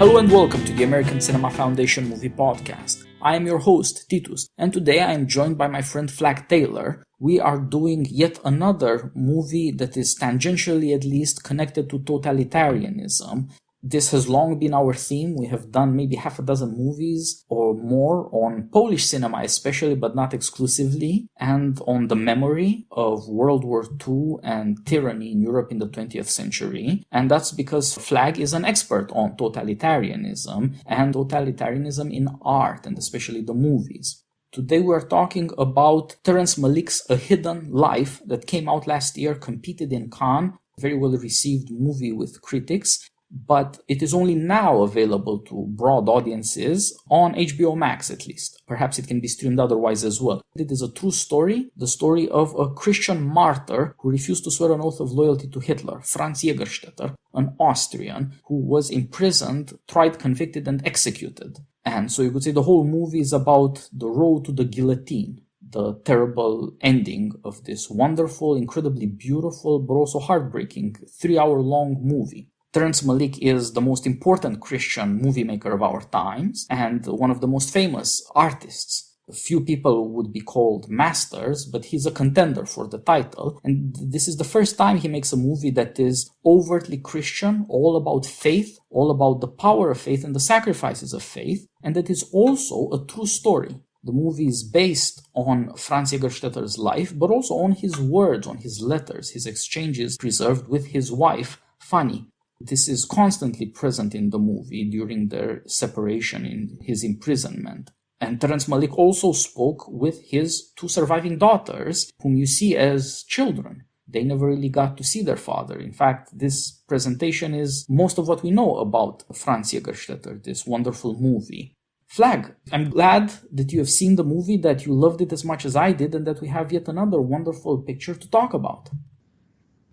Hello and welcome to the American Cinema Foundation Movie Podcast. I am your host, Titus, and today I am joined by my friend Flag Taylor. We are doing yet another movie that is tangentially at least connected to totalitarianism. This has long been our theme. We have done maybe half a dozen movies or more on Polish cinema especially, but not exclusively, and on the memory of World War II and tyranny in Europe in the 20th century. And that's because Flag is an expert on totalitarianism and totalitarianism in art, and especially the movies. Today we are talking about Terrence Malick's A Hidden Life that came out last year, competed in Cannes, very well received movie with critics, but it is only now available to broad audiences on HBO Max at least. Perhaps it can be streamed otherwise as well. It is a true story, the story of a Christian martyr who refused to swear an oath of loyalty to Hitler, Franz Jägerstätter, an Austrian who was imprisoned, tried, convicted, and executed. And so you could say the whole movie is about the road to the guillotine, the terrible ending of this wonderful, incredibly beautiful, but also heartbreaking 3-hour-long movie. Terrence Malick is the most important Christian movie maker of our times and one of the most famous artists. A few people would be called masters, but he's a contender for the title. And this is the first time he makes a movie that is overtly Christian, all about faith, all about the power of faith and the sacrifices of faith, and that is also a true story. The movie is based on Franz Jägerstätter's life, but also on his words, on his letters, his exchanges preserved with his wife, Fanny. This is constantly present in the movie during their separation in his imprisonment. And Terrence Malick also spoke with his 2 surviving daughters, whom you see as children. They never really got to see their father. In fact, this presentation is most of what we know about Franz Jägerstätter, this wonderful movie. Flag, I'm glad that you have seen the movie, that you loved it as much as I did, and that we have yet another wonderful picture to talk about.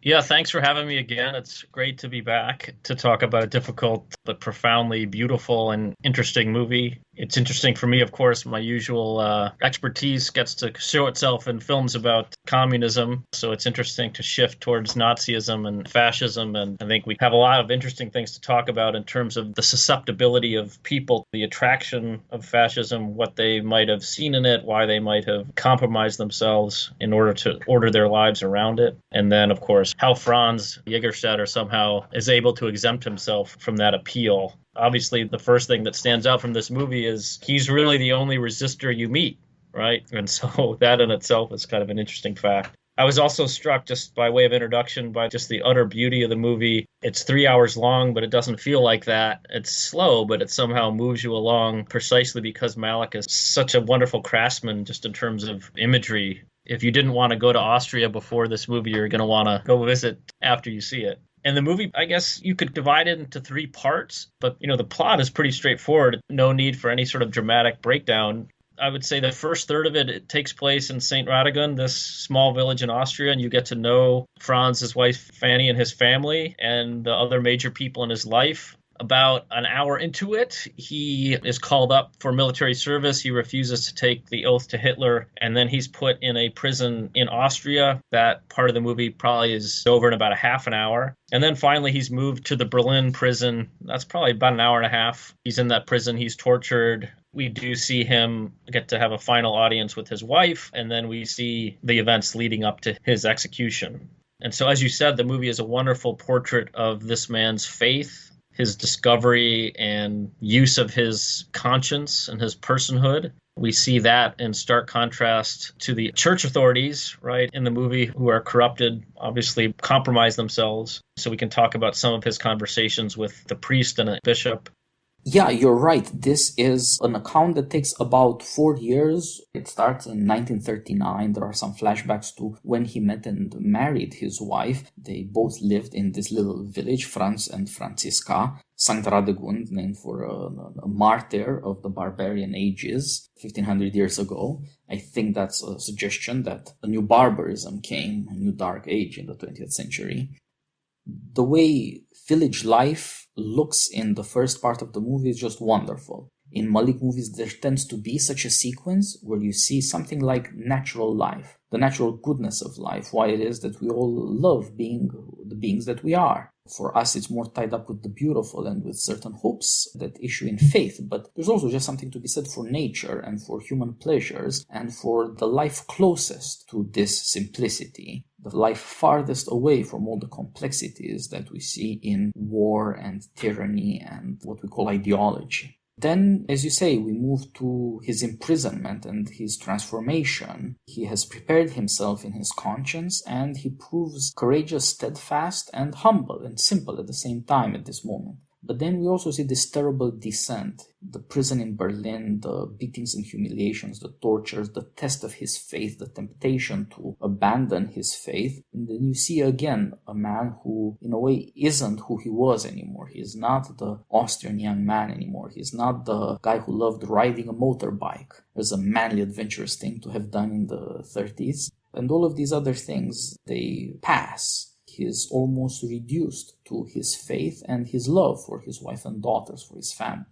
Yeah, thanks for having me again. It's great to be back to talk about a difficult but profoundly beautiful and interesting movie. It's interesting for me, of course, my usual expertise gets to show itself in films about communism. So it's interesting to shift towards Nazism and fascism. And I think we have a lot of interesting things to talk about in terms of the susceptibility of people, the attraction of fascism, what they might have seen in it, why they might have compromised themselves in order to order their lives around it. And then, of course, how Franz Jägerstätter somehow is able to exempt himself from that appeal. Obviously, the first thing that stands out from this movie is he's really the only resistor you meet, right? And so that in itself is kind of an interesting fact. I was also struck, just by way of introduction, by just the utter beauty of the movie. It's 3 hours long, but it doesn't feel like that. It's slow, but it somehow moves you along precisely because Malick is such a wonderful craftsman just in terms of imagery. If you didn't want to go to Austria before this movie, you're going to want to go visit after you see it. And the movie, I guess you could divide it into 3 parts, but the plot is pretty straightforward. No need for any sort of dramatic breakdown. I would say the first third of it takes place in St. Radigan, this small village in Austria, and you get to know Franz, his wife Fanny, and his family, and the other major people in his life. About an hour into it, he is called up for military service. He refuses to take the oath to Hitler, and then he's put in a prison in Austria. That part of the movie probably is over in about a half an hour. And then finally, he's moved to the Berlin prison. That's probably about an hour and a half. He's in that prison. He's tortured. We do see him get to have a final audience with his wife, and then we see the events leading up to his execution. And so, as you said, the movie is a wonderful portrait of this man's faith, his discovery and use of his conscience and his personhood. We see that in stark contrast to the church authorities, right, in the movie, who are corrupted, obviously compromise themselves. So we can talk about some of his conversations with the priest and a bishop. Yeah, you're right. This is an account that takes about 4 years. It starts in 1939. There are some flashbacks to when he met and married his wife. They both lived in this little village, Franz and Franziska. St. Radegund, named for a martyr of the barbarian ages, 1500 years ago. I think that's a suggestion that a new barbarism came, a new dark age in the 20th century. The way village life looks in the first part of the movie is just wonderful. In Malik movies, there tends to be such a sequence where you see something like natural life, the natural goodness of life, why it is that we all love being the beings that we are. For us, it's more tied up with the beautiful and with certain hopes that issue in faith, but there's also just something to be said for nature and for human pleasures and for the life closest to this simplicity, the life farthest away from all the complexities that we see in war and tyranny and what we call ideology. Then, as you say, we move to his imprisonment and his transformation. He has prepared himself in his conscience, and he proves courageous, steadfast, and humble and simple at the same time at this moment. But then we also see this terrible descent, the prison in Berlin, the beatings and humiliations, the tortures, the test of his faith, the temptation to abandon his faith. And then you see again a man who, in a way, isn't who he was anymore. He is not the Austrian young man anymore. He is not the guy who loved riding a motorbike as a manly, adventurous thing to have done in the 30s. And all of these other things, they pass. He is almost reduced to his faith and his love for his wife and daughters, for his family.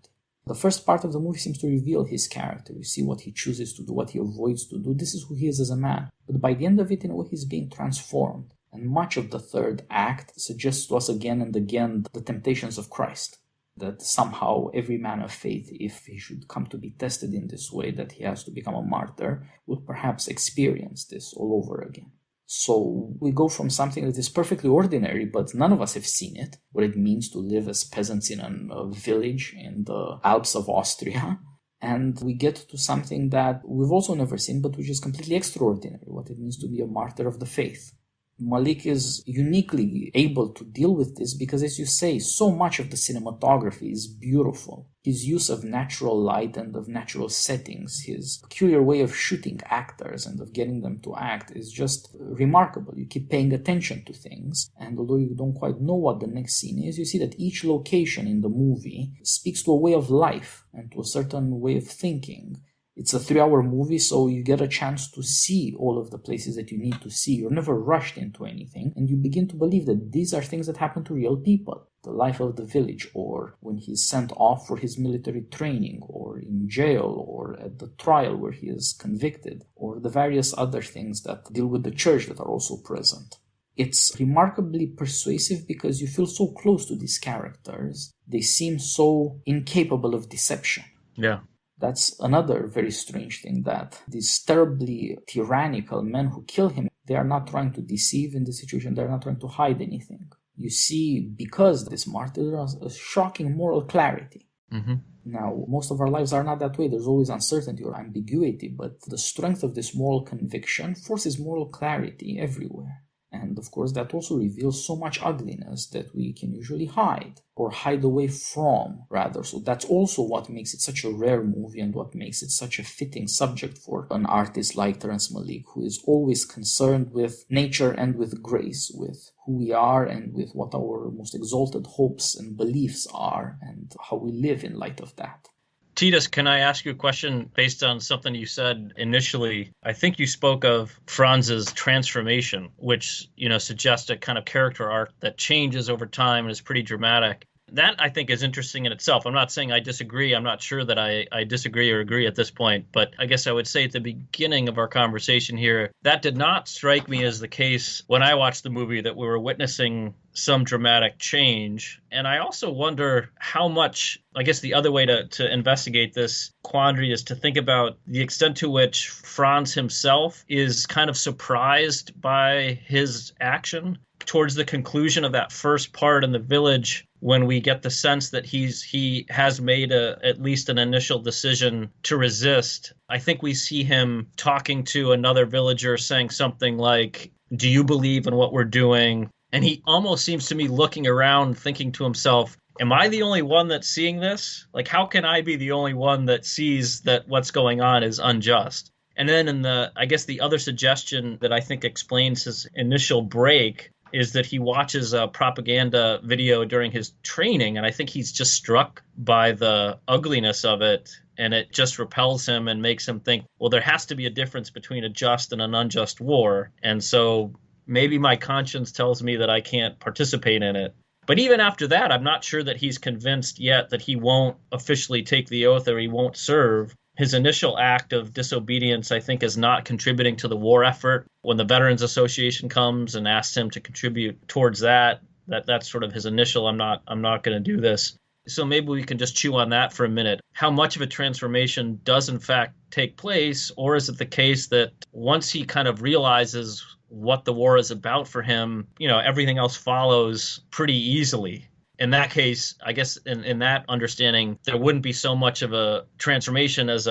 The first part of the movie seems to reveal his character. You see what he chooses to do, what he avoids to do. This is who he is as a man. But by the end of it, in a way, he's being transformed. And much of the third act suggests to us again and again the temptations of Christ. That somehow every man of faith, if he should come to be tested in this way, that he has to become a martyr, will perhaps experience this all over again. So we go from something that is perfectly ordinary, but none of us have seen it, what it means to live as peasants in a village in the Alps of Austria, and we get to something that we've also never seen, but which is completely extraordinary, what it means to be a martyr of the faith. Malik is uniquely able to deal with this because, as you say, so much of the cinematography is beautiful. His use of natural light and of natural settings, his peculiar way of shooting actors and of getting them to act is just remarkable. You keep paying attention to things, and although you don't quite know what the next scene is, you see that each location in the movie speaks to a way of life and to a certain way of thinking. It's a 3-hour movie, so you get a chance to see all of the places that you need to see. You're never rushed into anything, and you begin to believe that these are things that happen to real people. The life of the village, or when he's sent off for his military training, or in jail, or at the trial where he is convicted, or the various other things that deal with the church that are also present. It's remarkably persuasive because you feel so close to these characters. They seem so incapable of deception. Yeah. That's another very strange thing, that these terribly tyrannical men who kill him, they are not trying to deceive in this situation, they're not trying to hide anything. You see, because this martyr has a shocking moral clarity. Mm-hmm. Now, most of our lives are not that way. There's always uncertainty or ambiguity, but the strength of this moral conviction forces moral clarity everywhere. And of course, that also reveals so much ugliness that we can usually hide or hide away from, rather. So that's also what makes it such a rare movie and what makes it such a fitting subject for an artist like Terrence Malick, who is always concerned with nature and with grace, with who we are and with what our most exalted hopes and beliefs are and how we live in light of that. Titus, can I ask you a question based on something you said initially? I think you spoke of Franz's transformation, which, suggests a kind of character arc that changes over time and is pretty dramatic. That, I think, is interesting in itself. I'm not saying I disagree. I'm not sure that I disagree or agree at this point. But I guess I would say at the beginning of our conversation here, that did not strike me as the case when I watched the movie, that we were witnessing some dramatic change. And I also wonder how much, I guess the other way to investigate this quandary is to think about the extent to which Franz himself is kind of surprised by his action towards the conclusion of that first part in the village, when we get the sense that he has made at least an initial decision to resist. I think we see him talking to another villager saying something like, "Do you believe in what we're doing?" And he almost seems to me looking around thinking to himself, am I the only one that's seeing this? Like, how can I be the only one that sees that what's going on is unjust? And then I guess the other suggestion that I think explains his initial break is that he watches a propaganda video during his training, and I think he's just struck by the ugliness of it, and it just repels him and makes him think, well, there has to be a difference between a just and an unjust war, and so maybe my conscience tells me that I can't participate in it. But even after that, I'm not sure that he's convinced yet that he won't officially take the oath or he won't serve. His initial act of disobedience, I think, is not contributing to the war effort. When the Veterans Association comes and asks him to contribute towards that's sort of his initial, I'm not going to do this. So maybe we can just chew on that for a minute. How much of a transformation does in fact take place? Or is it the case that once he kind of realizes what the war is about for him, everything else follows pretty easily? In that case, I guess in that understanding, there wouldn't be so much of a transformation as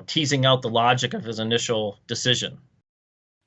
teasing out the logic of his initial decision.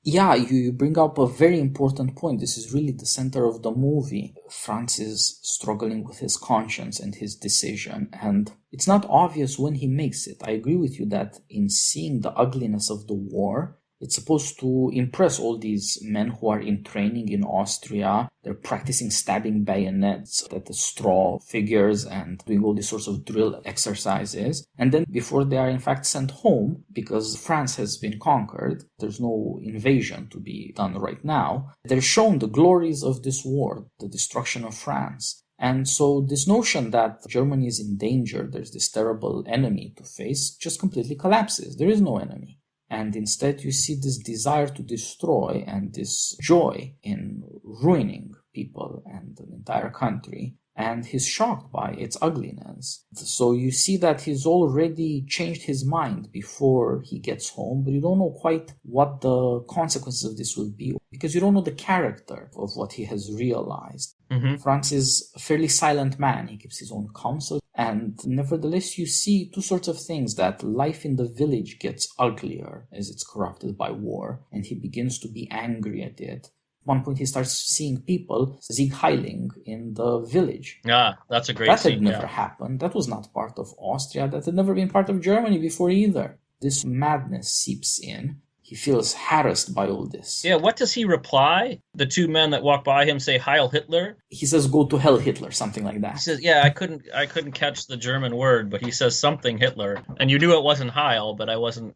Yeah, you bring up a very important point. This is really the center of the movie. Franz is struggling with his conscience and his decision, and it's not obvious when he makes it. I agree with you that in seeing the ugliness of the war, it's supposed to impress all these men who are in training in Austria. They're practicing stabbing bayonets at the straw figures and doing all these sorts of drill exercises. And then before they are in fact sent home, because France has been conquered, there's no invasion to be done right now, they're shown the glories of this war, the destruction of France. And so this notion that Germany is in danger, there's this terrible enemy to face, just completely collapses. There is no enemy. And instead you see this desire to destroy and this joy in ruining people and an entire country. And he's shocked by its ugliness. So you see that he's already changed his mind before he gets home, but you don't know quite what the consequences of this will be, because you don't know the character of what he has realized. Mm-hmm. Franz is a fairly silent man. He keeps his own counsel. And nevertheless, you see two sorts of things: that life in the village gets uglier as it's corrupted by war, and he begins to be angry at it. At one point, he starts seeing people Sieg Heiling in the village. Yeah, that's a great That scene. had never happened. That was not part of Austria. That had never been part of Germany before either. This madness seeps in. He feels harassed by all this. Yeah, what does he reply? The two men that walk by him say Heil Hitler? He says, "Go to hell, Hitler," something like that. He says, yeah, I couldn't catch the German word, but he says something Hitler. And you knew it wasn't Heil, but I wasn't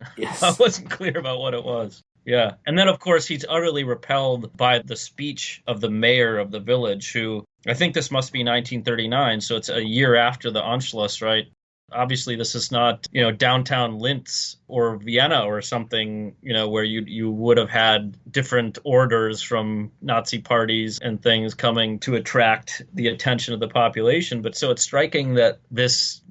clear about what it was. Yeah. And then, of course, he's utterly repelled by the speech of the mayor of the village, who, I think this must be 1939, so it's a year after the Anschluss, right? Obviously, this is not, downtown Linz or Vienna or something, where you would have had different orders from Nazi parties and things coming to attract the attention of the population. But so it's striking that this,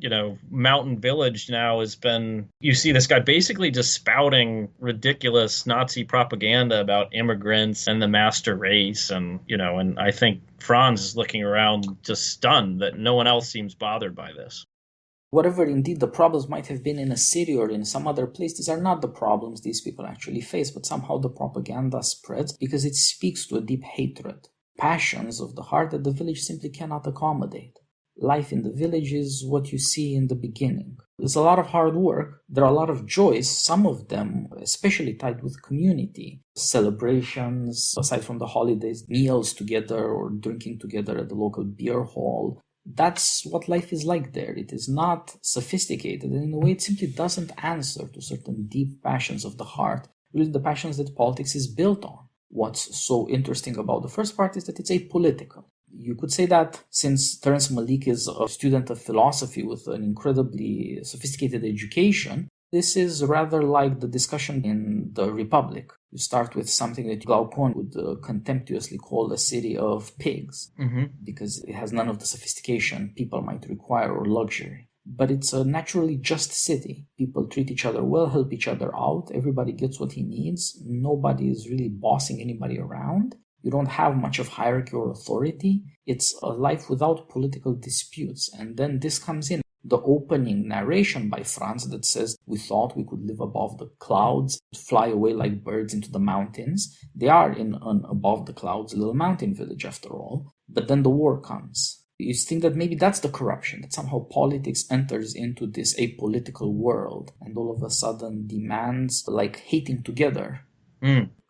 mountain village now has been, you see this guy basically just spouting ridiculous Nazi propaganda about immigrants and the master race. And, and I think Franz is looking around just stunned that no one else seems bothered by this. Whatever indeed the problems might have been in a city or in some other place, these are not the problems these people actually face, but somehow the propaganda spreads because it speaks to a deep hatred, passions of the heart that the village simply cannot accommodate. Life in the village is what you see in the beginning. There's a lot of hard work, there are a lot of joys, some of them especially tied with community, celebrations, aside from the holidays, meals together or drinking together at the local beer hall. That's what life is like there. It is not sophisticated, and in a way it simply doesn't answer to certain deep passions of the heart, really the passions that politics is built on. What's so interesting about the first part is that it's apolitical. You could say that since Terence Malick is a student of philosophy with an incredibly sophisticated education, this is rather like the discussion in The Republic. You start with something that Glaucon would contemptuously call a city of pigs, because it has none of the sophistication people might require or luxury. But it's a naturally just city. People treat each other well, help each other out, everybody gets what he needs, nobody is really bossing anybody around. You don't have much of hierarchy or authority. It's a life without political disputes. And then this comes in. The opening narration by Franz that says, "We thought we could live above the clouds, fly away like birds into the mountains." They are in an above the clouds little mountain village after all. But then the war comes. You think that maybe that's the corruption, that somehow politics enters into this apolitical world, and all of a sudden demands like hating together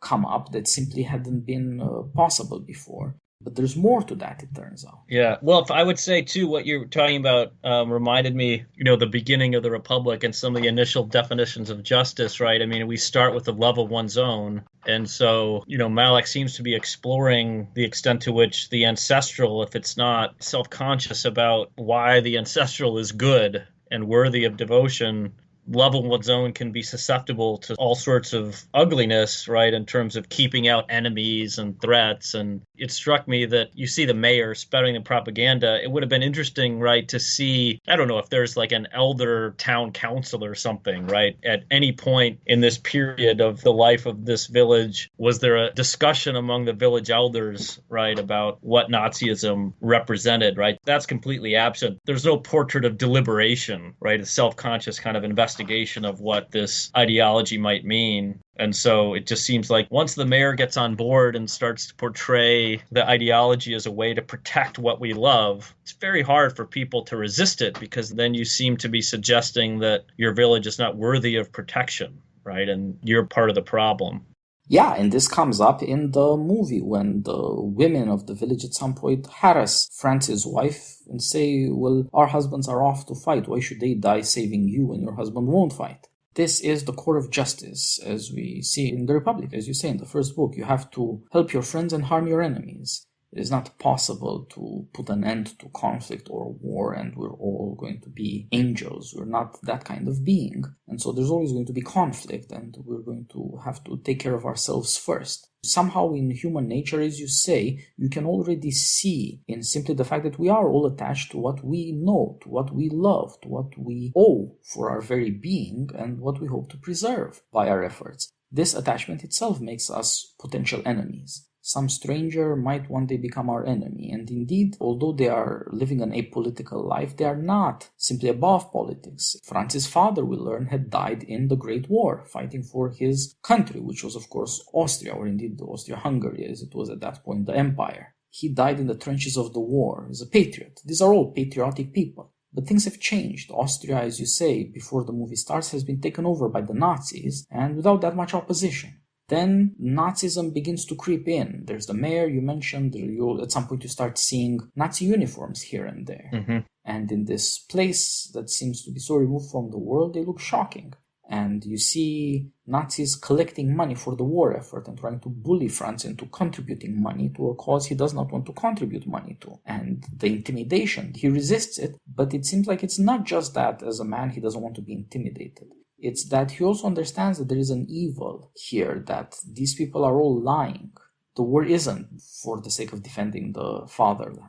come up that simply hadn't been possible before. But there's more to that, it turns out. Yeah. Well, if I would say too, what you're talking about reminded me, the beginning of the Republic and some of the initial definitions of justice, right? I mean, we start with the love of one's own. And so, Malik seems to be exploring the extent to which the ancestral, if it's not self-conscious about why the ancestral is good and worthy of devotion, love of one's own can be susceptible to all sorts of ugliness, right, in terms of keeping out enemies and threats. And it struck me that you see the mayor spouting the propaganda. It would have been interesting, right, to see, I don't know if there's like an elder town council or something, right? At any point in this period of the life of this village, was there a discussion among the village elders, right, about what Nazism represented, right? That's completely absent. There's no portrait of deliberation, right? A self-conscious kind of investigation of what this ideology might mean. And so it just seems like once the mayor gets on board and starts to portray the ideology as a way to protect what we love, it's very hard for people to resist it, because then you seem to be suggesting that your village is not worthy of protection, right? And you're part of the problem. Yeah, and this comes up in the movie when the women of the village at some point harass France's wife and say, well, our husbands are off to fight. Why should they die saving you when your husband won't fight? This is the core of justice, as we see in the Republic, as you say in the first book. You have to help your friends and harm your enemies. It is not possible to put an end to conflict or war and we're all going to be angels. We're not that kind of being. And so there's always going to be conflict and we're going to have to take care of ourselves first. Somehow in human nature, as you say, you can already see in simply the fact that we are all attached to what we know, to what we love, to what we owe for our very being and what we hope to preserve by our efforts. This attachment itself makes us potential enemies. Some stranger might one day become our enemy, and indeed, although they are living an apolitical life, they are not simply above politics. France's father, we learn, had died in the Great War, fighting for his country, which was, of course, Austria, or indeed Austria-Hungary, as it was at that point the empire. He died in the trenches of the war as a patriot. These are all patriotic people. But things have changed. Austria, as you say, before the movie starts, has been taken over by the Nazis, and without that much opposition. Then Nazism begins to creep in. There's the mayor you mentioned. At some point you start seeing Nazi uniforms here and there. Mm-hmm. And in this place that seems to be so removed from the world, they look shocking. And you see Nazis collecting money for the war effort and trying to bully France into contributing money to a cause he does not want to contribute money to. And the intimidation, he resists it, but it seems like it's not just that as a man he doesn't want to be intimidated. It's that he also understands that there is an evil here, that these people are all lying. The war isn't for the sake of defending the fatherland.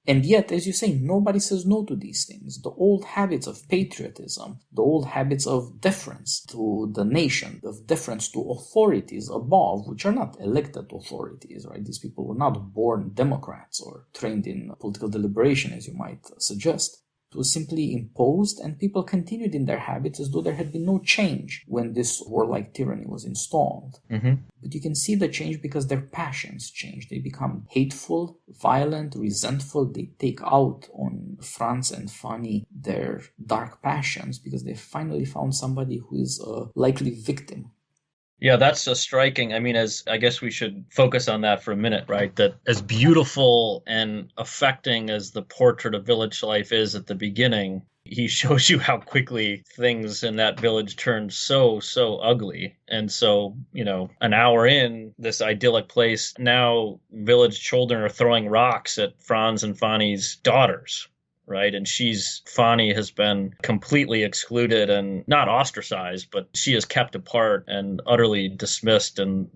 And yet, as you say, nobody says no to these things. The old habits of patriotism, the old habits of deference to the nation, of deference to authorities above, which are not elected authorities, right? These people were not born Democrats or trained in political deliberation, as you might suggest. It was simply imposed, and people continued in their habits as though there had been no change when this warlike tyranny was installed. Mm-hmm. But you can see the change because their passions change. They become hateful, violent, resentful. They take out on Franz and Fanny their dark passions because they finally found somebody who is a likely victim. Yeah, that's so striking. I mean, as I guess we should focus on that for a minute, right? That as beautiful and affecting as the portrait of village life is at the beginning, he shows you how quickly things in that village turn so ugly. And so, an hour in this idyllic place, now village children are throwing rocks at Franz and Fanny's daughters. Right. And Fanny has been completely excluded and not ostracized, but she is kept apart and utterly dismissed. And,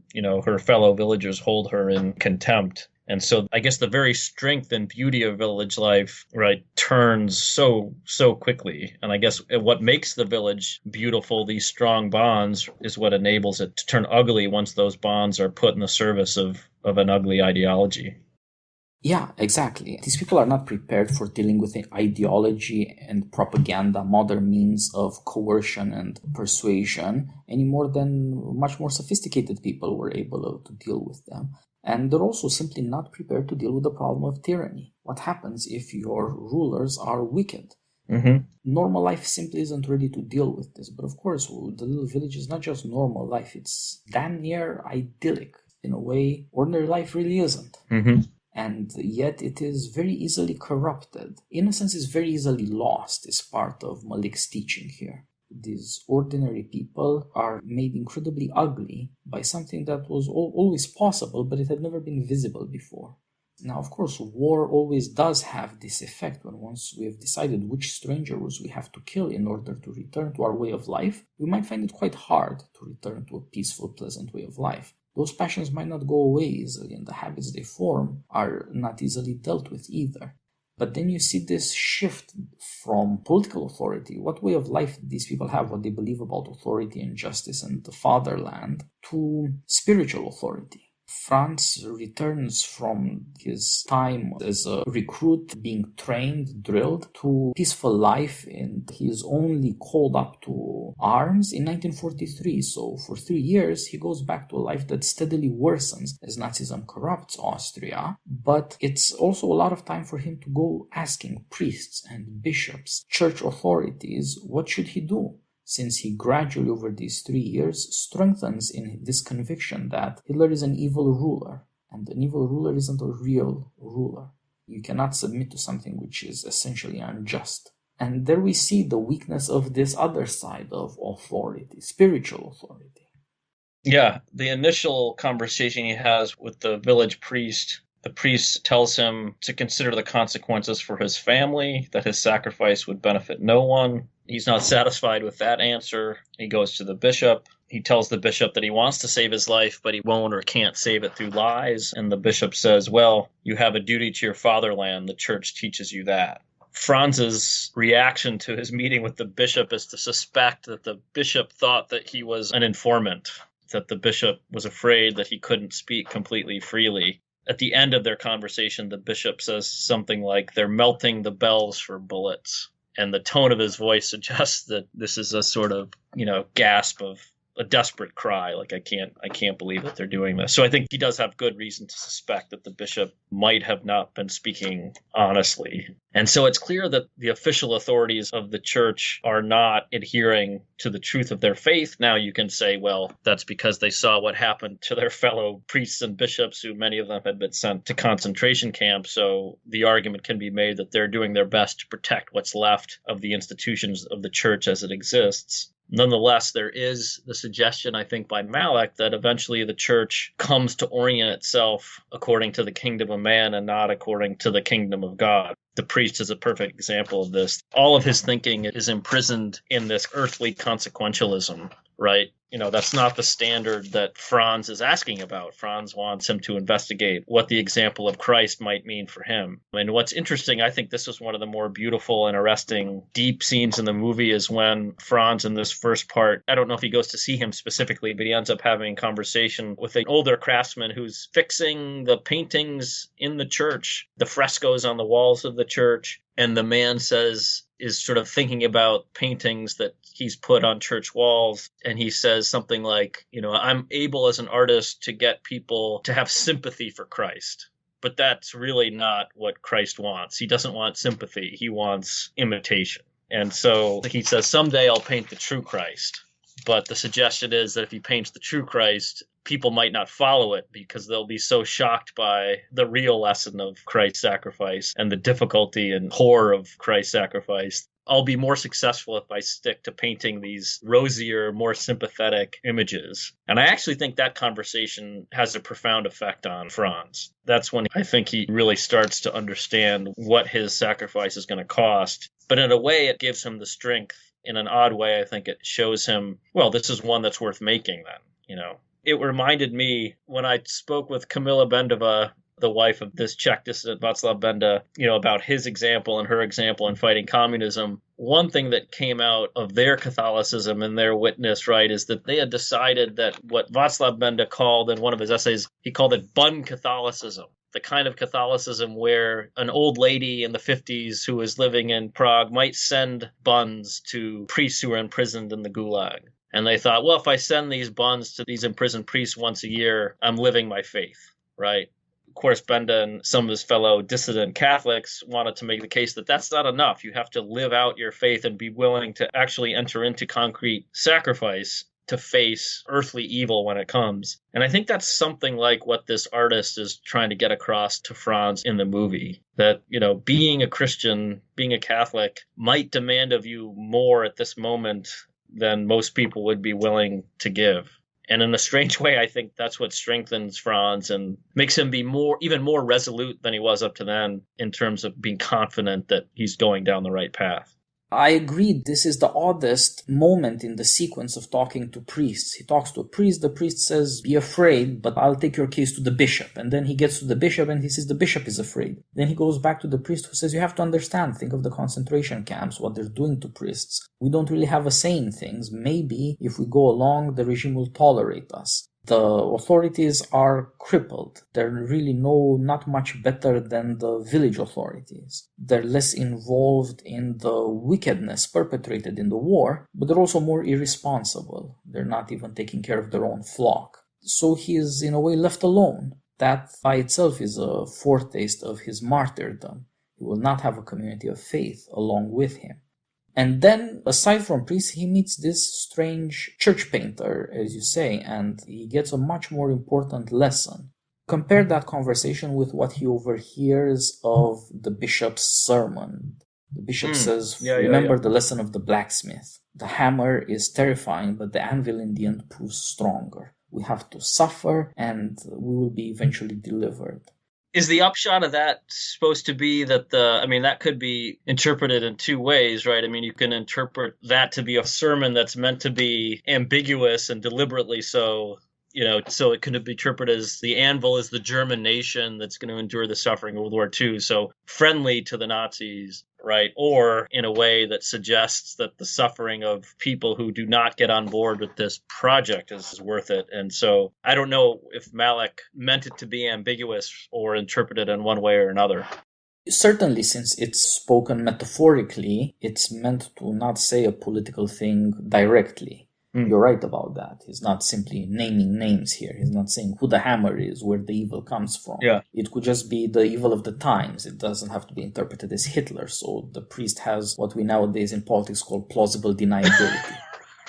her fellow villagers hold her in contempt. And so I guess the very strength and beauty of village life, right, turns so quickly. And I guess what makes the village beautiful, these strong bonds, is what enables it to turn ugly once those bonds are put in the service of an ugly ideology. Yeah, exactly. These people are not prepared for dealing with ideology and propaganda, modern means of coercion and persuasion, any more than much more sophisticated people were able to deal with them. And they're also simply not prepared to deal with the problem of tyranny. What happens if your rulers are wicked? Mm-hmm. Normal life simply isn't ready to deal with this. But of course, the little village is not just normal life. It's damn near idyllic. In a way, ordinary life really isn't. Mm-hmm. and yet it is very easily corrupted. Innocence is very easily lost, is part of Malik's teaching here. These ordinary people are made incredibly ugly by something that was always possible, but it had never been visible before. Now, of course, war always does have this effect. When once we have decided which strangers we have to kill in order to return to our way of life, we might find it quite hard to return to a peaceful, pleasant way of life. Those passions might not go away easily, and the habits they form are not easily dealt with either. But then you see this shift from political authority, what way of life these people have, what they believe about authority and justice and the fatherland, to spiritual authority. Franz returns from his time as a recruit, being trained, drilled, to peaceful life, and he is only called up to arms in 1943. So for 3 years, he goes back to a life that steadily worsens as Nazism corrupts Austria. But it's also a lot of time for him to go asking priests and bishops, church authorities, what should he do? Since he gradually over these 3 years strengthens in this conviction that Hitler is an evil ruler, and an evil ruler isn't a real ruler. You cannot submit to something which is essentially unjust. And there we see the weakness of this other side of authority, spiritual authority. Yeah, the initial conversation he has with the village priest, the priest tells him to consider the consequences for his family, that his sacrifice would benefit no one. He's not satisfied with that answer. He goes to the bishop. He tells the bishop that he wants to save his life, but he won't or can't save it through lies. And the bishop says, well, you have a duty to your fatherland. The church teaches you that. Franz's reaction to his meeting with the bishop is to suspect that the bishop thought that he was an informant, that the bishop was afraid that he couldn't speak completely freely. At the end of their conversation, the bishop says something like, they're melting the bells for bullets. And the tone of his voice suggests that this is a sort of, gasp of a desperate cry, like I can't believe that they're doing this. So I think he does have good reason to suspect that the bishop might have not been speaking honestly. And so it's clear that the official authorities of the church are not adhering to the truth of their faith. Now you can say, well, that's because they saw what happened to their fellow priests and bishops, who many of them had been sent to concentration camps. So the argument can be made that they're doing their best to protect what's left of the institutions of the church as it exists. Nonetheless, there is the suggestion, I think, by Malik that eventually the church comes to orient itself according to the kingdom of man and not according to the kingdom of God. The priest is a perfect example of this. All of his thinking is imprisoned in this earthly consequentialism, right? That's not the standard that Franz is asking about. Franz wants him to investigate what the example of Christ might mean for him. And what's interesting, I think this was one of the more beautiful and arresting, deep scenes in the movie, is when Franz, in this first part, I don't know if he goes to see him specifically, but he ends up having a conversation with an older craftsman who's fixing the paintings in the church, the frescoes on the walls of the church. And the man is sort of thinking about paintings that he's put on church walls. And he says something like, I'm able as an artist to get people to have sympathy for Christ. But that's really not what Christ wants. He doesn't want sympathy. He wants imitation. And so he says, someday I'll paint the true Christ. But the suggestion is that if he paints the true Christ, people might not follow it because they'll be so shocked by the real lesson of Christ's sacrifice and the difficulty and horror of Christ's sacrifice. I'll be more successful if I stick to painting these rosier, more sympathetic images. And I actually think that conversation has a profound effect on Franz. That's when I think he really starts to understand what his sacrifice is going to cost. But in a way, it gives him the strength. In an odd way, I think it shows him, well, this is one that's worth making then, It reminded me when I spoke with Kamila Bendova, the wife of this Czech dissident Václav Benda, about his example and her example in fighting communism. One thing that came out of their Catholicism and their witness, right, is that they had decided that what Václav Benda called in one of his essays, he called it bun Catholicism. The kind of Catholicism where an old lady in the 50s who was living in Prague might send buns to priests who were imprisoned in the Gulag. And they thought, well, if I send these buns to these imprisoned priests once a year, I'm living my faith, right? Of course, Benda and some of his fellow dissident Catholics wanted to make the case that that's not enough. You have to live out your faith and be willing to actually enter into concrete sacrifice. to face earthly evil when it comes. And I think that's something like what this artist is trying to get across to Franz in the movie. That, being a Christian, being a Catholic might demand of you more at this moment than most people would be willing to give. And in a strange way, I think that's what strengthens Franz and makes him be even more resolute than he was up to then in terms of being confident that he's going down the right path. I agree. This is the oddest moment in the sequence of talking to priests. He talks to a priest. The priest says, be afraid, but I'll take your case to the bishop. And then he gets to the bishop and he says the bishop is afraid. Then he goes back to the priest who says, you have to understand, think of the concentration camps, what they're doing to priests. We don't really have a say in things. Maybe if we go along, the regime will tolerate us. The authorities are crippled. They're really not much better than the village authorities. They're less involved in the wickedness perpetrated in the war, but they're also more irresponsible. They're not even taking care of their own flock. So he is in a way left alone. That by itself is a foretaste of his martyrdom. He will not have a community of faith along with him. And then, aside from priests, he meets this strange church painter, as you say, and he gets a much more important lesson. Compare that conversation with what he overhears of the bishop's sermon. The bishop says, remember the lesson of the blacksmith. The hammer is terrifying, but the anvil in the end proves stronger. We have to suffer, and we will be eventually delivered. Is the upshot of that supposed to be that that could be interpreted in two ways, right? I mean, you can interpret that to be a sermon that's meant to be ambiguous and deliberately so, so it could be interpreted as the anvil is the German nation that's going to endure the suffering of World War II, so friendly to the Nazis, right? Or in a way that suggests that the suffering of people who do not get on board with this project is worth it. And so I don't know if Malick meant it to be ambiguous or interpreted in one way or another. Certainly, since it's spoken metaphorically, it's meant to not say a political thing directly. You're right about that. He's not simply naming names here. He's not saying who the hammer is, where the evil comes from. Yeah. It could just be the evil of the times. It doesn't have to be interpreted as Hitler. So the priest has what we nowadays in politics call plausible deniability.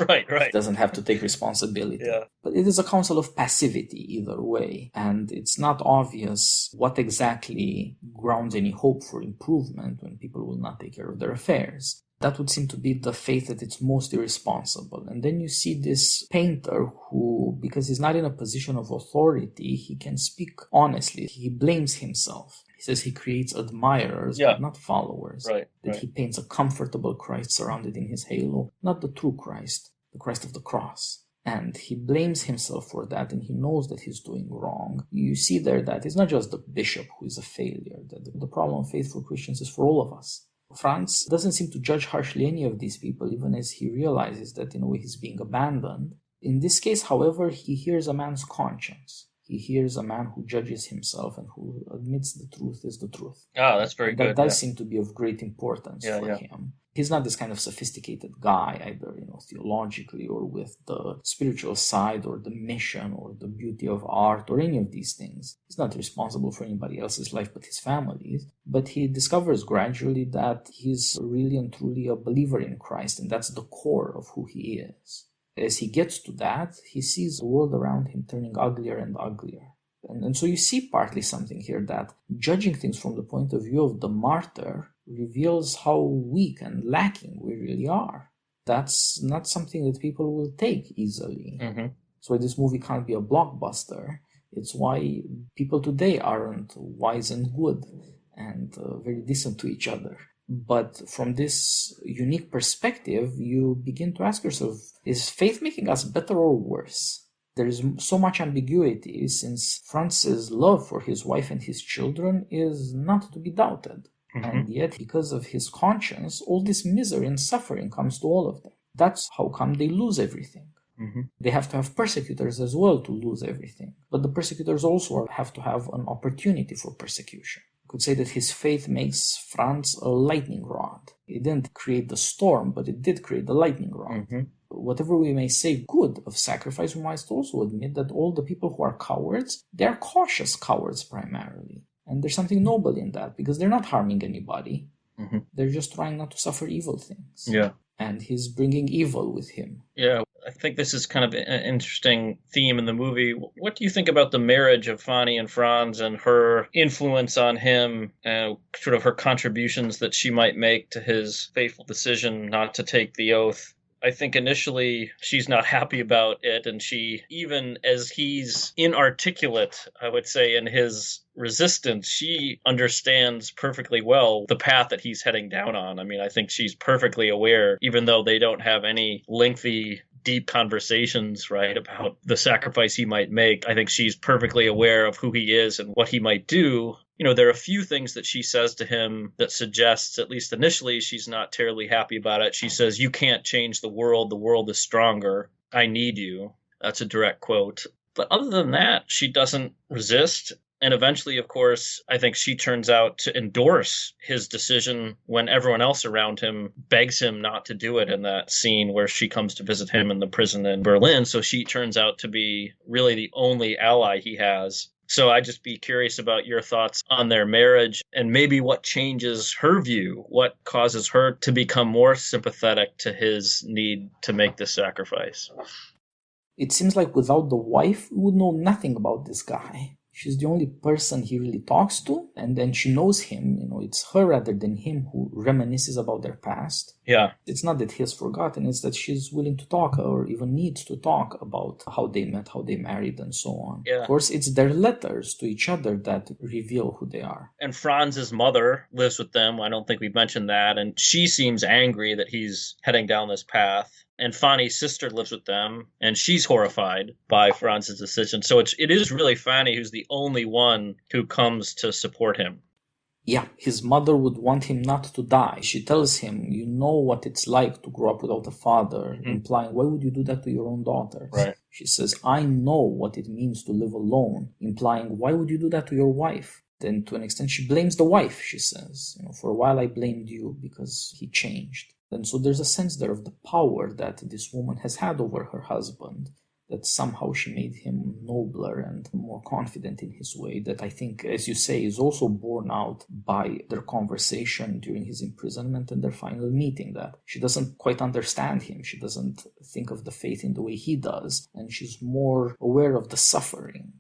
Right. It doesn't have to take responsibility. Yeah. But it is a counsel of passivity either way. And it's not obvious what exactly grounds any hope for improvement when people will not take care of their affairs. That would seem to be the faith that it's most irresponsible. And then you see this painter who, because he's not in a position of authority, he can speak honestly. He blames himself. He says he creates admirers, but not followers. That he paints a comfortable Christ surrounded in his halo, not the true Christ, the Christ of the cross. And he blames himself for that, and he knows that he's doing wrong. You see there that it's not just the bishop who is a failure, that the problem of faith for Christians is for all of us. Franz doesn't seem to judge harshly any of these people, even as he realizes that in a way he's being abandoned. In this case, however, he hears a man's conscience. He hears a man who judges himself and who admits the truth is the truth. Oh, that's very good. That does seem to be of great importance for him. He's not this kind of sophisticated guy, either theologically or with the spiritual side or the mission or the beauty of art or any of these things. He's not responsible for anybody else's life but his family's. But he discovers gradually that he's really and truly a believer in Christ, and that's the core of who he is. As he gets to that, he sees the world around him turning uglier and uglier. And so you see partly something here that judging things from the point of view of the martyr reveals how weak and lacking we really are. That's not something that people will take easily. Mm-hmm. So this movie can't be a blockbuster. It's why people today aren't wise and good and very decent to each other. But from this unique perspective, you begin to ask yourself, is faith making us better or worse? There is so much ambiguity since Franz's love for his wife and his children is not to be doubted. Mm-hmm. And yet, because of his conscience, all this misery and suffering comes to all of them. That's how come they lose everything. Mm-hmm. They have to have persecutors as well to lose everything. But the persecutors also have to have an opportunity for persecution. You could say that his faith makes Franz a lightning rod. It didn't create the storm, but it did create the lightning rod. Mm-hmm. Whatever we may say good of sacrifice, we must also admit that all the people who are cowards, they're cautious cowards primarily. And there's something noble in that, because they're not harming anybody. Mm-hmm. They're just trying not to suffer evil things. Yeah. And he's bringing evil with him. Yeah. I think this is kind of an interesting theme in the movie. What do you think about the marriage of Fanny and Franz and her influence on him, sort of her contributions that she might make to his fateful decision not to take the oath? I think initially she's not happy about it, and she, even as he's inarticulate, I would say, in his resistance, she understands perfectly well the path that he's heading down on. I mean, I think she's perfectly aware, even though they don't have any lengthy deep conversations, right, about the sacrifice he might make. I think she's perfectly aware of who he is and what he might do. There are a few things that she says to him that suggests, at least initially, she's not terribly happy about it. She says, "You can't change the world. The world is stronger. I need you." That's a direct quote. But other than that, she doesn't resist. And eventually, of course, I think she turns out to endorse his decision when everyone else around him begs him not to do it in that scene where she comes to visit him in the prison in Berlin. So she turns out to be really the only ally he has. So I'd just be curious about your thoughts on their marriage and maybe what changes her view, what causes her to become more sympathetic to his need to make this sacrifice. It seems like without the wife, we would know nothing about this guy. She's the only person he really talks to, and then she knows him. It's her rather than him who reminisces about their past. Yeah. It's not that he has forgotten, it's that she's willing to talk or even needs to talk about how they met, how they married, and so on. Yeah. Of course, it's their letters to each other that reveal who they are. And Franz's mother lives with them. I don't think we've mentioned that. And she seems angry that he's heading down this path. And Fanny's sister lives with them, and she's horrified by Franz's decision. So it is really Fanny who's the only one who comes to support him. Yeah, his mother would want him not to die. She tells him, "You know what it's like to grow up without a father," implying, why would you do that to your own daughters? Right. She says, "I know what it means to live alone," implying, why would you do that to your wife? Then to an extent, she blames the wife, she says. For a while I blamed you because he changed. And so there's a sense there of the power that this woman has had over her husband, that somehow she made him nobler and more confident in his way, that I think, as you say, is also borne out by their conversation during his imprisonment and their final meeting, that she doesn't quite understand him. She doesn't think of the faith in the way he does, and she's more aware of the suffering.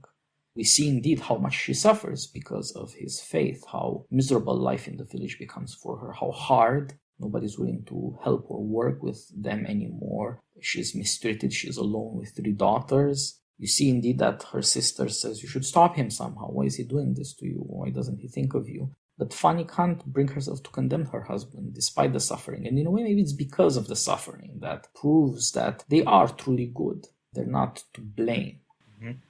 We see indeed how much she suffers because of his faith, how miserable life in the village becomes for her, how hard. Nobody's willing to help or work with them anymore. She's mistreated. She's alone with 3 daughters. You see indeed that her sister says, "You should stop him somehow. Why is he doing this to you? Why doesn't he think of you?" But Fanny can't bring herself to condemn her husband despite the suffering. And in a way, maybe it's because of the suffering that proves that they are truly good. They're not to blame.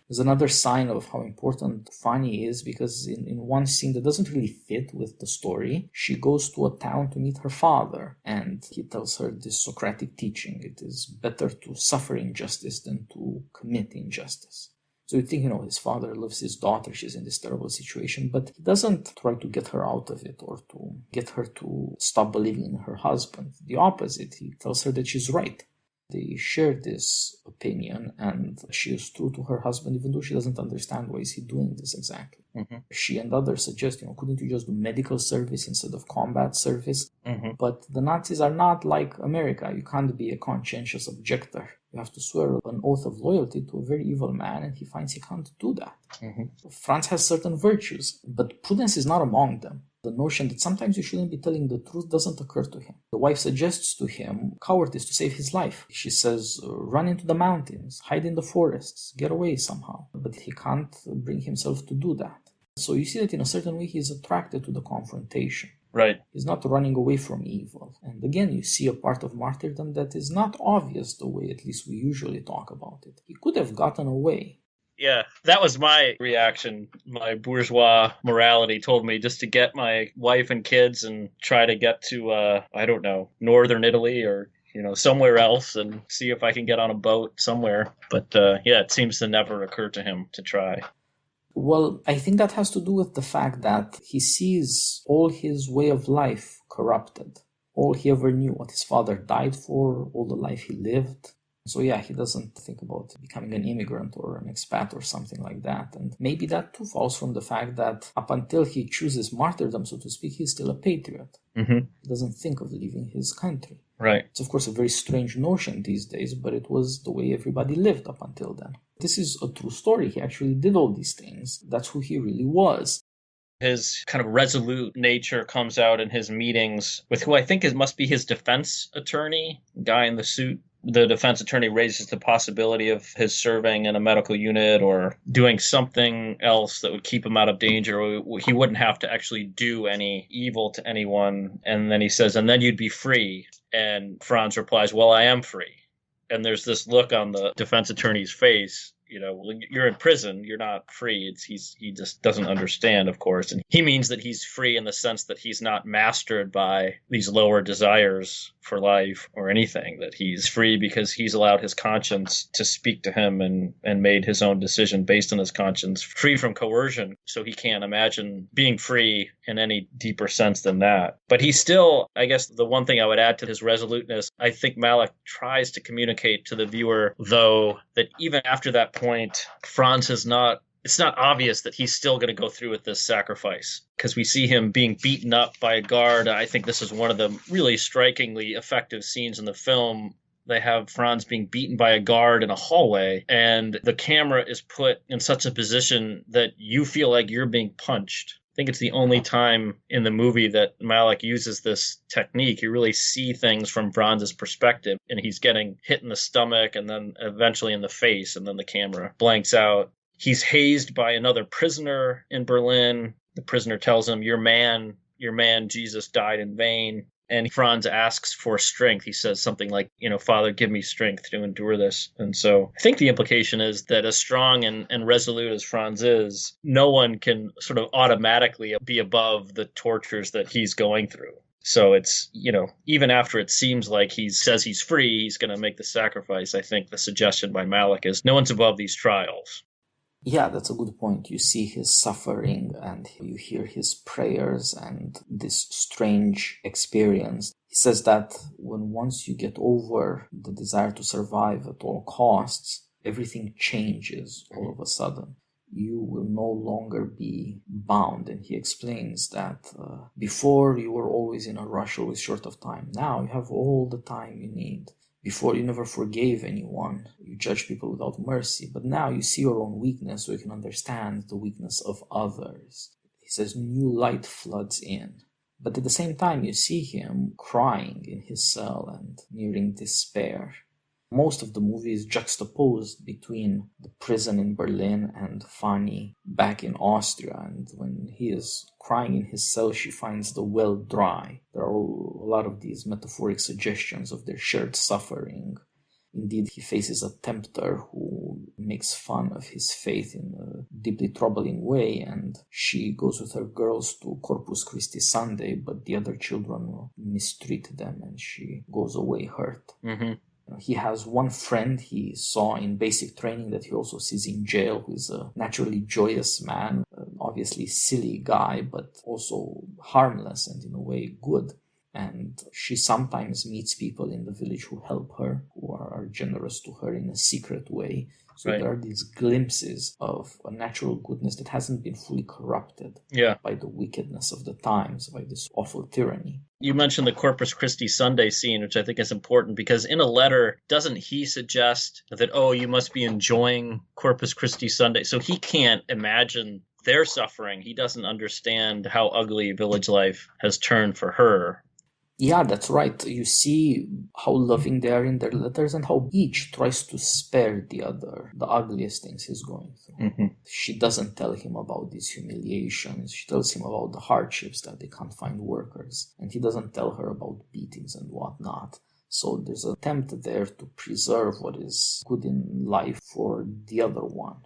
There's another sign of how important Fanny is, because in one scene that doesn't really fit with the story, she goes to a town to meet her father, and he tells her this Socratic teaching: it is better to suffer injustice than to commit injustice. So you think, his father loves his daughter, she's in this terrible situation, but he doesn't try to get her out of it or to get her to stop believing in her husband. The opposite, he tells her that she's right. They share this opinion, and she is true to her husband, even though she doesn't understand why is he doing this exactly. She and others suggest, couldn't you just do medical service instead of combat service? But the Nazis are not like America. You can't be a conscientious objector. You have to swear an oath of loyalty to a very evil man, and he finds he can't do that. Franz has certain virtues, but prudence is not among them. The notion that sometimes you shouldn't be telling the truth doesn't occur to him. The wife suggests to him cowardice to save his life. She says, run into the mountains, hide in the forests, get away somehow. But he can't bring himself to do that. So you see that in a certain way he's attracted to the confrontation. Right. He's not running away from evil. And again, you see a part of martyrdom that is not obvious the way at least we usually talk about it. He could have gotten away. Yeah, that was my reaction. My bourgeois morality told me just to get my wife and kids and try to get to, I don't know, northern Italy or, somewhere else and see if I can get on a boat somewhere. But it seems to never occur to him to try. Well, I think that has to do with the fact that he sees all his way of life corrupted. All he ever knew, what his father died for, all the life he lived. So he doesn't think about becoming an immigrant or an expat or something like that. And maybe that too falls from the fact that up until he chooses martyrdom, so to speak, he's still a patriot. He doesn't think of leaving his country. Right. It's, of course, a very strange notion these days, but it was the way everybody lived up until then. This is a true story. He actually did all these things. That's who he really was. His kind of resolute nature comes out in his meetings with who I think must be his defense attorney, guy in the suit. The defense attorney raises the possibility of his serving in a medical unit or doing something else that would keep him out of danger. He wouldn't have to actually do any evil to anyone. And then he says, and then you'd be free. And Franz replies, well, I am free. And there's this look on the defense attorney's face. You're in prison, you're not free. He just doesn't understand, of course. And he means that he's free in the sense that he's not mastered by these lower desires for life or anything, that he's free because he's allowed his conscience to speak to him and made his own decision based on his conscience, free from coercion. So he can't imagine being free in any deeper sense than that. But he's still, I guess the one thing I would add to his resoluteness, I think Malick tries to communicate to the viewer, though, that even after that point, Franz it's not obvious that he's still going to go through with this sacrifice, because we see him being beaten up by a guard. I think this is one of the really strikingly effective scenes in the film. They have Franz being beaten by a guard in a hallway, and the camera is put in such a position that you feel like you're being punched. I think it's the only time in the movie that Malick uses this technique. You really see things from Franz's perspective, and he's getting hit in the stomach and then eventually in the face, and then the camera blanks out. He's hazed by another prisoner in Berlin. The prisoner tells him, your man, Jesus, died in vain. And Franz asks for strength. He says something like, Father, give me strength to endure this. And so I think the implication is that as strong and resolute as Franz is, no one can sort of automatically be above the tortures that he's going through. So it's, even after it seems like he says he's free, he's going to make the sacrifice. I think the suggestion by Malick is no one's above these trials. Yeah, that's a good point. You see his suffering and you hear his prayers and this strange experience. He says that once you get over the desire to survive at all costs, everything changes all of a sudden. You will no longer be bound. And he explains that before you were always in a rush, always short of time. Now you have all the time you need. Before, you never forgave anyone. You judge people without mercy. But now you see your own weakness, so you can understand the weakness of others. He says new light floods in. But at the same time, you see him crying in his cell and nearing despair. Most of the movie is juxtaposed between the prison in Berlin and Fanny back in Austria. And when he is crying in his cell, she finds the well dry. There are a lot of these metaphoric suggestions of their shared suffering. Indeed, he faces a tempter who makes fun of his faith in a deeply troubling way, and she goes with her girls to Corpus Christi Sunday, but the other children mistreat them, and she goes away hurt. Mm-hmm. He has one friend he saw in basic training that he also sees in jail, who is a naturally joyous man, obviously silly guy, but also harmless and in a way good. And she sometimes meets people in the village who help her, who are generous to her in a secret way. So Right. There are these glimpses of a natural goodness that hasn't been fully corrupted by the wickedness of the times, by this awful tyranny. You mentioned the Corpus Christi Sunday scene, which I think is important because in a letter, doesn't he suggest that, you must be enjoying Corpus Christi Sunday? So he can't imagine their suffering. He doesn't understand how ugly village life has turned for her. Yeah, that's right. You see how loving they are in their letters and how each tries to spare the other the ugliest things he's going through. Mm-hmm. She doesn't tell him about these humiliations. She tells him about the hardships that they can't find workers. And he doesn't tell her about beatings and whatnot. So there's an attempt there to preserve what is good in life for the other one.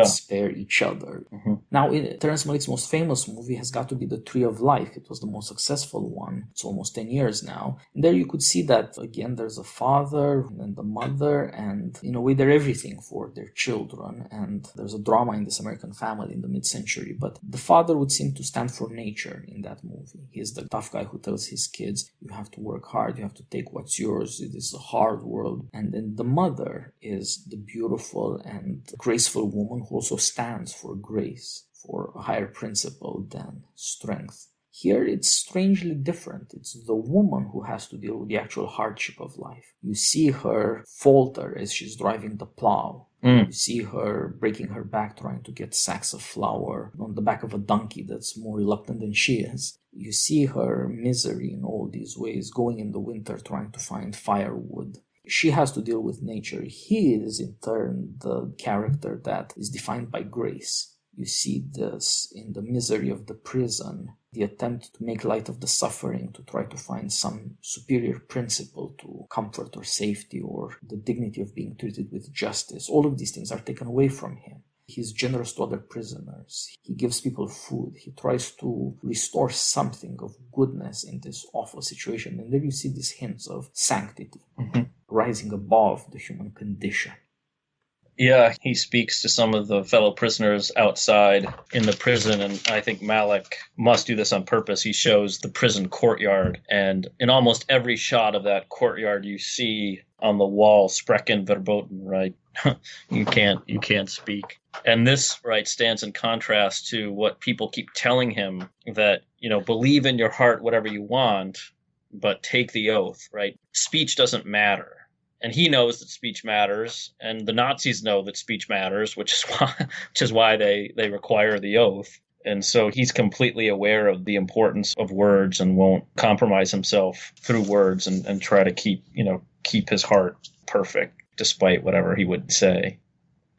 Spare each other. Mm-hmm. Now, Terrence Malick's most famous movie has got to be The Tree of Life. It was the most successful one. It's almost 10 years now. And there you could see that, again, there's a father and the mother, and in a way they're everything for their children. And there's a drama in this American family in the mid-century. But the father would seem to stand for nature in that movie. He's the tough guy who tells his kids, you have to work hard, you have to take what's yours, it is a hard world. And then the mother is the beautiful and graceful woman who also stands for grace, for a higher principle than strength. Here it's strangely different. It's the woman who has to deal with the actual hardship of life. You see her falter as she's driving the plow. You see her breaking her back trying to get sacks of flour on the back of a donkey that's more reluctant than she is. You see her misery in all these ways, going in the winter trying to find firewood. She has to deal with nature. He is, in turn, the character that is defined by grace. You see this in the misery of the prison, the attempt to make light of the suffering, to try to find some superior principle to comfort or safety or the dignity of being treated with justice. All of these things are taken away from him. He's generous to other prisoners. He gives people food. He tries to restore something of goodness in this awful situation. And then you see these hints of sanctity, rising above the human condition. Yeah, he speaks to some of the fellow prisoners outside in the prison, and I think Malick must do this on purpose. He shows the prison courtyard, and in almost every shot of that courtyard, you see on the wall "Sprechen verboten," right? you can't speak. And this, right, stands in contrast to what people keep telling him, that, believe in your heart whatever you want, but take the oath, right? Speech doesn't matter. And he knows that speech matters, and the Nazis know that speech matters, which is why they require the oath. And so he's completely aware of the importance of words and won't compromise himself through words and try to keep his heart perfect despite whatever he would say.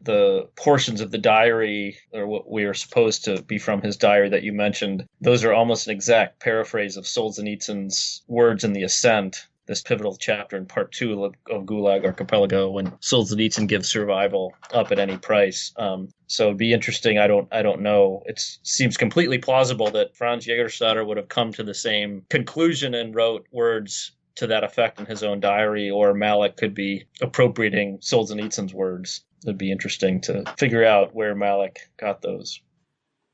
The portions of the diary, or what we are supposed to be from his diary that you mentioned, those are almost an exact paraphrase of Solzhenitsyn's words in The Ascent, this pivotal chapter in part 2 of Gulag Archipelago, when Solzhenitsyn gives survival up at any price. So it'd be interesting. I don't know. It seems completely plausible that Franz Jägerstätter would have come to the same conclusion and wrote words to that effect in his own diary, or Malick could be appropriating Solzhenitsyn's words. It'd be interesting to figure out where Malick got those.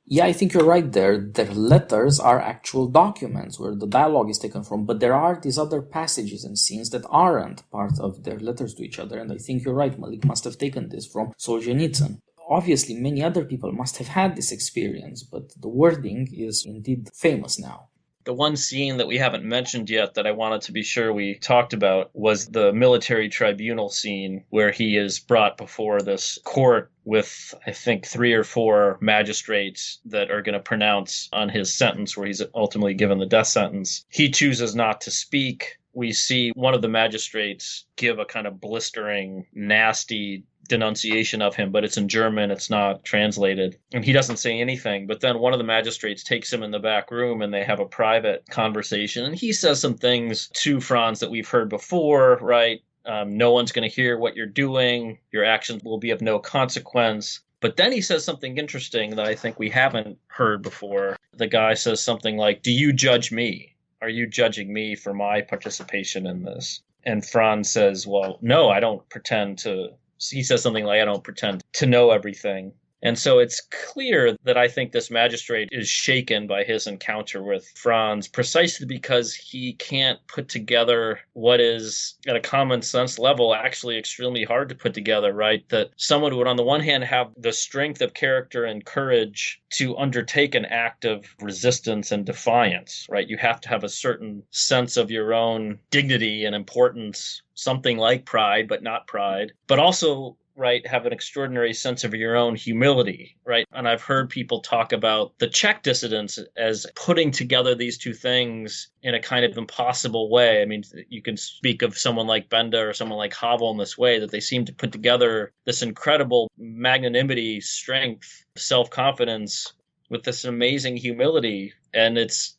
Yeah, I think you're right there. Their letters are actual documents where the dialogue is taken from, but there are these other passages and scenes that aren't part of their letters to each other, and I think you're right. Malick must have taken this from Solzhenitsyn. Obviously, many other people must have had this experience, but the wording is indeed famous now. The one scene that we haven't mentioned yet that I wanted to be sure we talked about was the military tribunal scene, where he is brought before this court with, I think, 3 or 4 magistrates that are going to pronounce on his sentence, where he's ultimately given the death sentence. He chooses not to speak. We see one of the magistrates give a kind of blistering, nasty denunciation of him, but it's in German, it's not translated, and he doesn't say anything. But then one of the magistrates takes him in the back room and they have a private conversation, and he says some things to Franz that we've heard before, right? No one's going to hear what you're doing, your actions will be of no consequence. But then he says something interesting that I think we haven't heard before. The guy says something like, "Do you judge me? Are you judging me for my participation in this?" And Franz says, "Well, no, I don't pretend to." He says something like, "I don't pretend to know everything." And so it's clear that I think this magistrate is shaken by his encounter with Franz, precisely because he can't put together what is, at a common sense level, actually extremely hard to put together, right? That someone would, on the one hand, have the strength of character and courage to undertake an act of resistance and defiance, right? You have to have a certain sense of your own dignity and importance, something like pride, but not pride, but also, right, have an extraordinary sense of your own humility, right? And I've heard people talk about the Czech dissidents as putting together these two things in a kind of impossible way. I mean, you can speak of someone like Benda or someone like Havel in this way, that they seem to put together this incredible magnanimity, strength, self-confidence with this amazing humility. And it's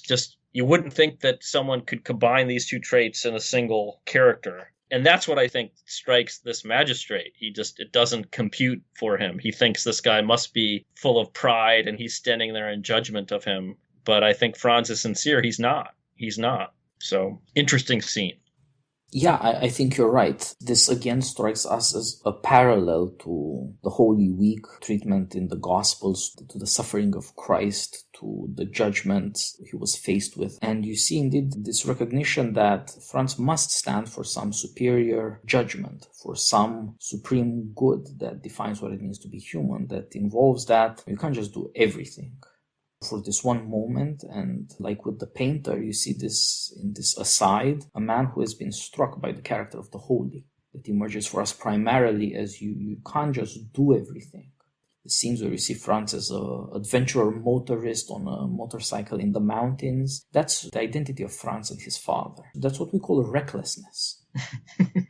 just, you wouldn't think that someone could combine these two traits in a single character. And that's what I think strikes this magistrate. It doesn't compute for him. He thinks this guy must be full of pride and he's standing there in judgment of him. But I think Franz is sincere. He's not. So, interesting scene. Yeah, I think you're right. This again strikes us as a parallel to the Holy Week treatment in the Gospels, to the suffering of Christ, to the judgment he was faced with. And you see indeed this recognition that Franz must stand for some superior judgment, for some supreme good that defines what it means to be human, that involves that you can't just do everything. for this one moment. And like with the painter, you see this in this aside, a man who has been struck by the character of the holy. It emerges for us primarily as you can't just do everything. The scenes where you see Franz as an adventurer motorist on a motorcycle in the mountains, that's the identity of Franz and his father. That's what we call recklessness.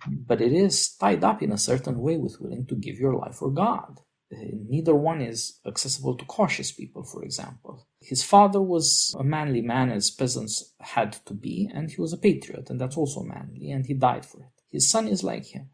But it is tied up in a certain way with willing to give your life for God. Neither one is accessible to cautious people, for example. His father was a manly man, as peasants had to be, and he was a patriot, and that's also manly, and he died for it. His son is like him.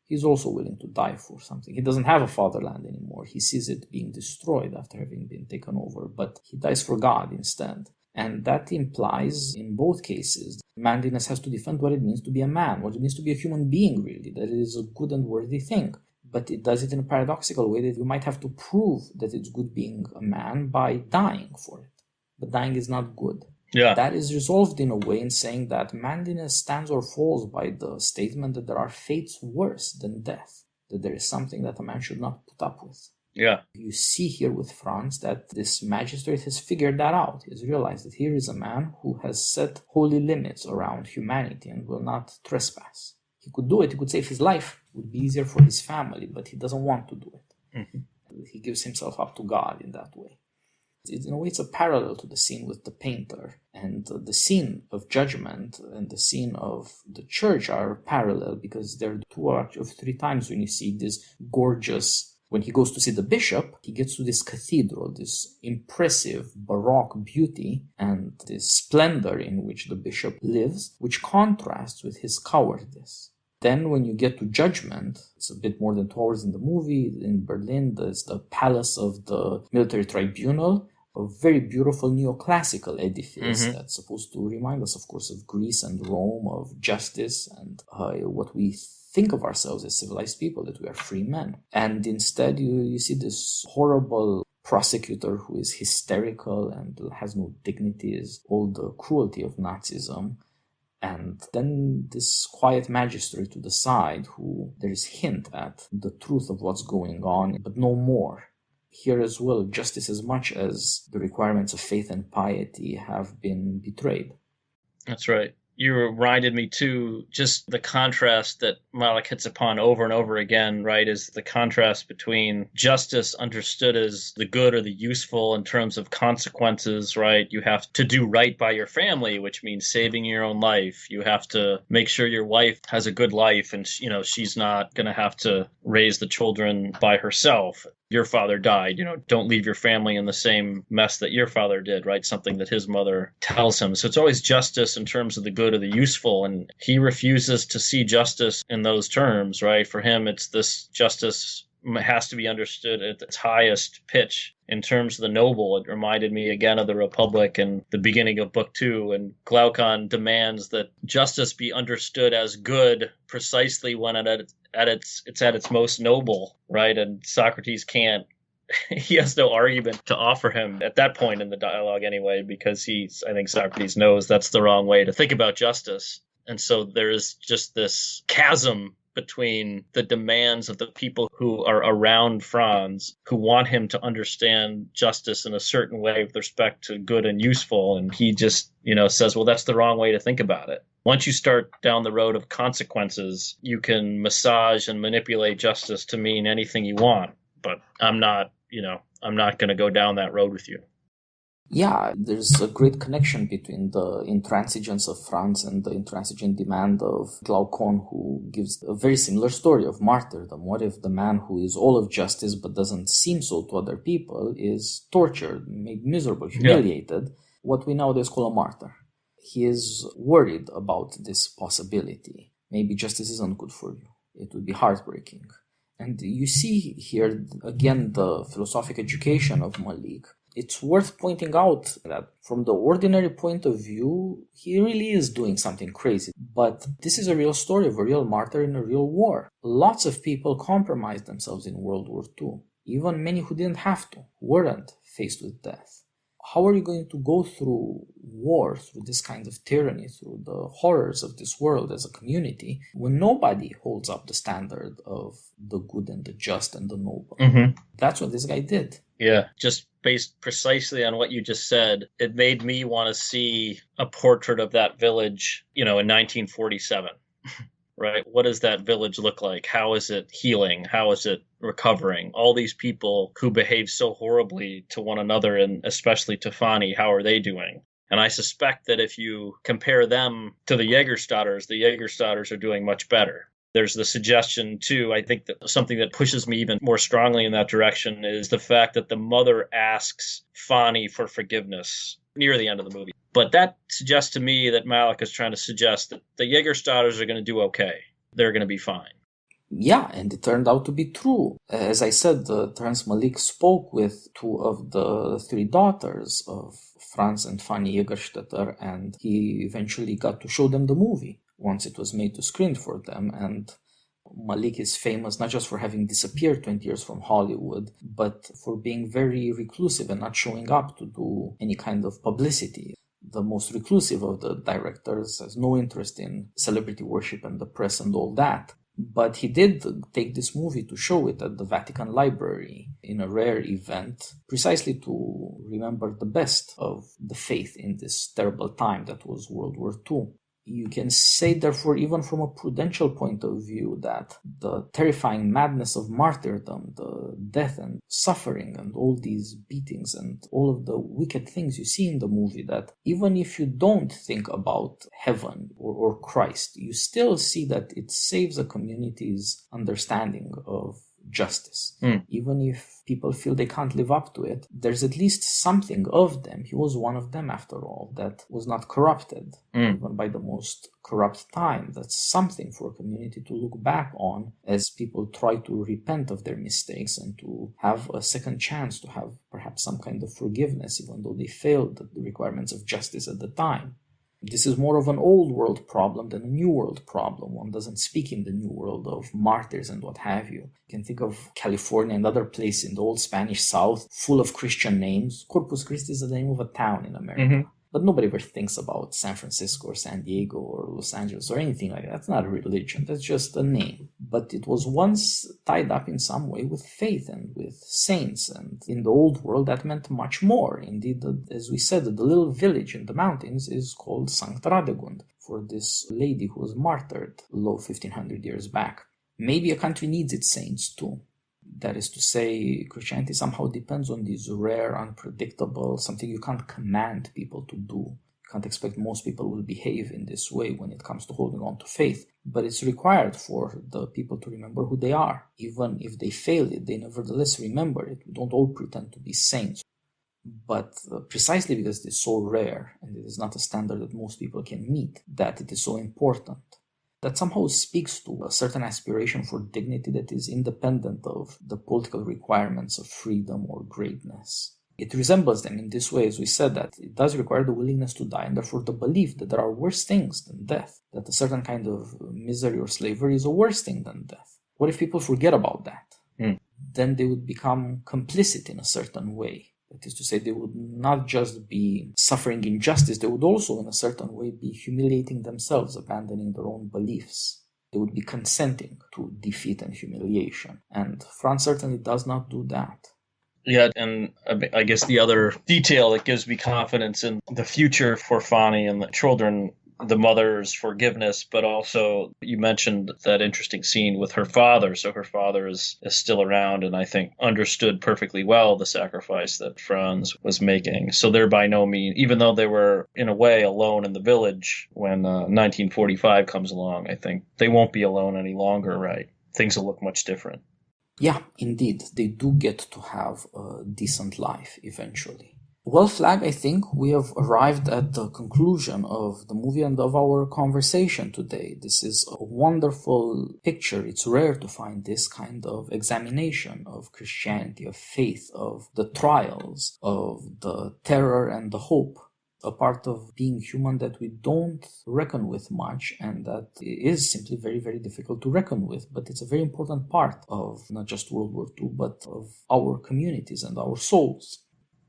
He's also willing to die for something. He doesn't have a fatherland anymore. He sees it being destroyed after having been taken over, but he dies for God instead. And that implies, in both cases, manliness has to defend what it means to be a man, what it means to be a human being, really, that it is a good and worthy thing. But it does it in a paradoxical way that you might have to prove that it's good being a man by dying for it. But dying is not good. Yeah. That is resolved in a way in saying that manliness stands or falls by the statement that there are fates worse than death, that there is something that a man should not put up with. Yeah. You see here with Franz that this magistrate has figured that out. He has realized that here is a man who has set holy limits around humanity and will not trespass. He could do it, he could save his life, it would be easier for his family, but he doesn't want to do it. Mm-hmm. He gives himself up to God in that way. In a way, it's a parallel to the scene with the painter, and the scene of judgment and the scene of the church are parallel because there are two or three times when you see this gorgeous, when he goes to see the bishop, he gets to this cathedral, this impressive Baroque beauty and this splendor in which the bishop lives, which contrasts with his cowardice. Then when you get to judgment, it's a bit more than 2 hours in the movie. In Berlin, there's the palace of the military tribunal, a very beautiful neoclassical edifice that's supposed to remind us, of course, of Greece and Rome, of justice and what we think of ourselves as civilized people, that we are free men. And instead, you see this horrible prosecutor who is hysterical and has no dignity, is all the cruelty of Nazism. And then this quiet magistrate to the side who there is hint at the truth of what's going on, but no more. Here as well, justice as much as the requirements of faith and piety have been betrayed. That's right. You reminded me too, just the contrast that Malick hits upon over and over again, right, is the contrast between justice understood as the good or the useful in terms of consequences, right? You have to do right by your family, which means saving your own life. You have to make sure your wife has a good life and, she's not going to have to raise the children by herself. Your father died, don't leave your family in the same mess that your father did, right? Something that his mother tells him. So it's always justice in terms of the good or the useful. And he refuses to see justice in those terms, right? For him, it's this justice has to be understood at its highest pitch in terms of the noble. It reminded me again of the Republic and the beginning of Book 2. And Glaucon demands that justice be understood as good precisely when it's at its most noble, right? And Socrates can't. He has no argument to offer him at that point in the dialogue anyway, because I think Socrates knows that's the wrong way to think about justice. And so there is just this chasm between the demands of the people who are around Franz, who want him to understand justice in a certain way with respect to good and useful. And he just, says, well, that's the wrong way to think about it. Once you start down the road of consequences, you can massage and manipulate justice to mean anything you want. But I'm not going to go down that road with you. Yeah, there's a great connection between the intransigence of Franz and the intransigent demand of Glaucon, who gives a very similar story of martyrdom. What if the man who is all of justice but doesn't seem so to other people is tortured, made miserable, humiliated, what we nowadays call a martyr? He is worried about this possibility. Maybe justice isn't good for you. It would be heartbreaking. And you see here, again, the philosophic education of Malick. It's worth pointing out that from the ordinary point of view, he really is doing something crazy. But this is a real story of a real martyr in a real war. Lots of people compromised themselves in World War II. Even many who didn't have to, weren't faced with death. How are you going to go through war, through this kind of tyranny, through the horrors of this world as a community, when nobody holds up the standard of the good and the just and the noble? Mm-hmm. That's what this guy did. Yeah, just based precisely on what you just said, it made me want to see a portrait of that village, in 1947. Right? What does that village look like? How is it healing? How is it recovering? All these people who behave so horribly to one another, and especially to Fanny, how are they doing? And I suspect that if you compare them to the Jägerstätters are doing much better. There's the suggestion, too, I think that something that pushes me even more strongly in that direction is the fact that the mother asks Fanny for forgiveness near the end of the movie. But that suggests to me that Malick is trying to suggest that the Jägerstätters are going to do okay. They're going to be fine. Yeah, and it turned out to be true. As I said, Terrence Malick spoke with two of the three daughters of Franz and Fanny Jägerstätter, and he eventually got to show them the movie once it was made to screen for them. And Malick is famous not just for having disappeared 20 years from Hollywood, but for being very reclusive and not showing up to do any kind of publicity. The most reclusive of the directors has no interest in celebrity worship and the press and all that. But he did take this movie to show it at the Vatican Library in a rare event, precisely to remember the best of the faith in this terrible time that was World War II. You can say, therefore, even from a prudential point of view, that the terrifying madness of martyrdom, the death and suffering and all these beatings and all of the wicked things you see in the movie, that even if you don't think about heaven or Christ, you still see that it saves a community's understanding of justice. Even if people feel they can't live up to it, there's at least something of them. He was one of them, after all, that was not corrupted, even by the most corrupt time. That's something for a community to look back on as people try to repent of their mistakes and to have a second chance, to have perhaps some kind of forgiveness, even though they failed the requirements of justice at the time. This is more of an old world problem than a new world problem. One doesn't speak in the new world of martyrs and what have you. You can think of California and other places in the old Spanish South full of Christian names. Corpus Christi is the name of a town in America. But nobody ever thinks about San Francisco or San Diego or Los Angeles or anything like that. That's not a religion. That's just a name. But it was once tied up in some way with faith and with saints. And in the old world, that meant much more. Indeed, as we said, the little village in the mountains is called Sankt Radegund, for this lady who was martyred 1,500 years back. Maybe a country needs its saints too. That is to say, Christianity somehow depends on these rare, unpredictable, something you can't command people to do. You can't expect most people will behave in this way when it comes to holding on to faith. But it's required for the people to remember who they are. Even if they fail it, they nevertheless remember it. We don't all pretend to be saints. But precisely because it is so rare, and it is not a standard that most people can meet, that it is so important. That somehow speaks to a certain aspiration for dignity that is independent of the political requirements of freedom or greatness. It resembles them in this way, as we said, that it does require the willingness to die, and therefore the belief that there are worse things than death, that a certain kind of misery or slavery is a worse thing than death. What if people forget about that? Then they would become complicit in a certain way. That is to say, they would not just be suffering injustice, they would also, in a certain way, be humiliating themselves, abandoning their own beliefs. They would be consenting to defeat and humiliation. And France certainly does not do that. Yeah, and I guess the other detail that gives me confidence in the future for Fanny and the children, the mother's forgiveness, but also you mentioned that interesting scene with her father. So her father is still around and I think understood perfectly well the sacrifice that Franz was making. So they're by no means, even though they were in a way alone in the village when 1945 comes along, I think they won't be alone any longer, right? Things will look much different. Yeah, indeed. They do get to have a decent life eventually. Well, Flag, I think we have arrived at the conclusion of the movie and of our conversation today. This is a wonderful picture. It's rare to find this kind of examination of Christianity, of faith, of the trials, of the terror and the hope. A part of being human that we don't reckon with much and that is simply very, very difficult to reckon with. But it's a very important part of not just World War II, but of our communities and our souls.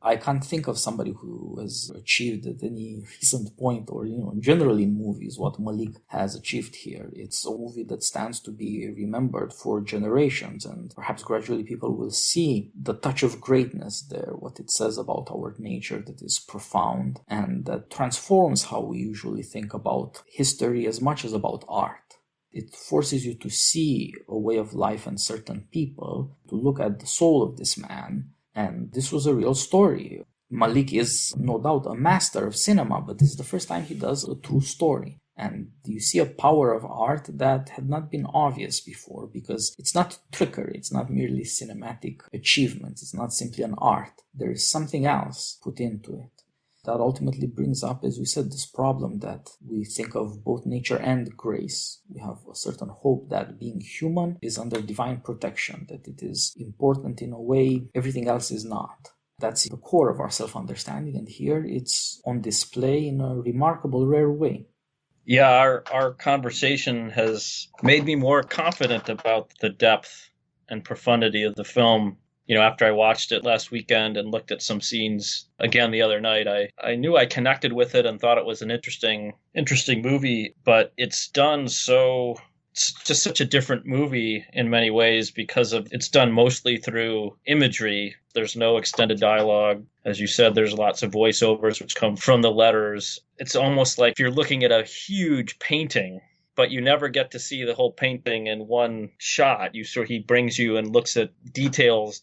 I can't think of somebody who has achieved at any recent point or, generally in movies, what Malik has achieved here. It's a movie that stands to be remembered for generations, and perhaps gradually people will see the touch of greatness there, what it says about our nature that is profound and that transforms how we usually think about history as much as about art. It forces you to see a way of life and certain people, to look at the soul of this man. And this was a real story. Malik is no doubt a master of cinema, but this is the first time he does a true story. And you see a power of art that had not been obvious before, because it's not trickery, it's not merely cinematic achievements, it's not simply an art. There is something else put into it. That ultimately brings up, as we said, this problem that we think of both nature and grace. We have a certain hope that being human is under divine protection, that it is important in a way everything else is not. That's the core of our self-understanding, and here it's on display in a remarkable, rare way. Yeah, our conversation has made me more confident about the depth and profundity of the film. After I watched it last weekend and looked at some scenes again the other night, I knew I connected with it and thought it was an interesting movie, but it's just such a different movie in many ways because of it's done mostly through imagery. There's no extended dialogue. As you said, there's lots of voiceovers which come from the letters. It's almost like you're looking at a huge painting, but you never get to see the whole painting in one shot. He brings you and looks at details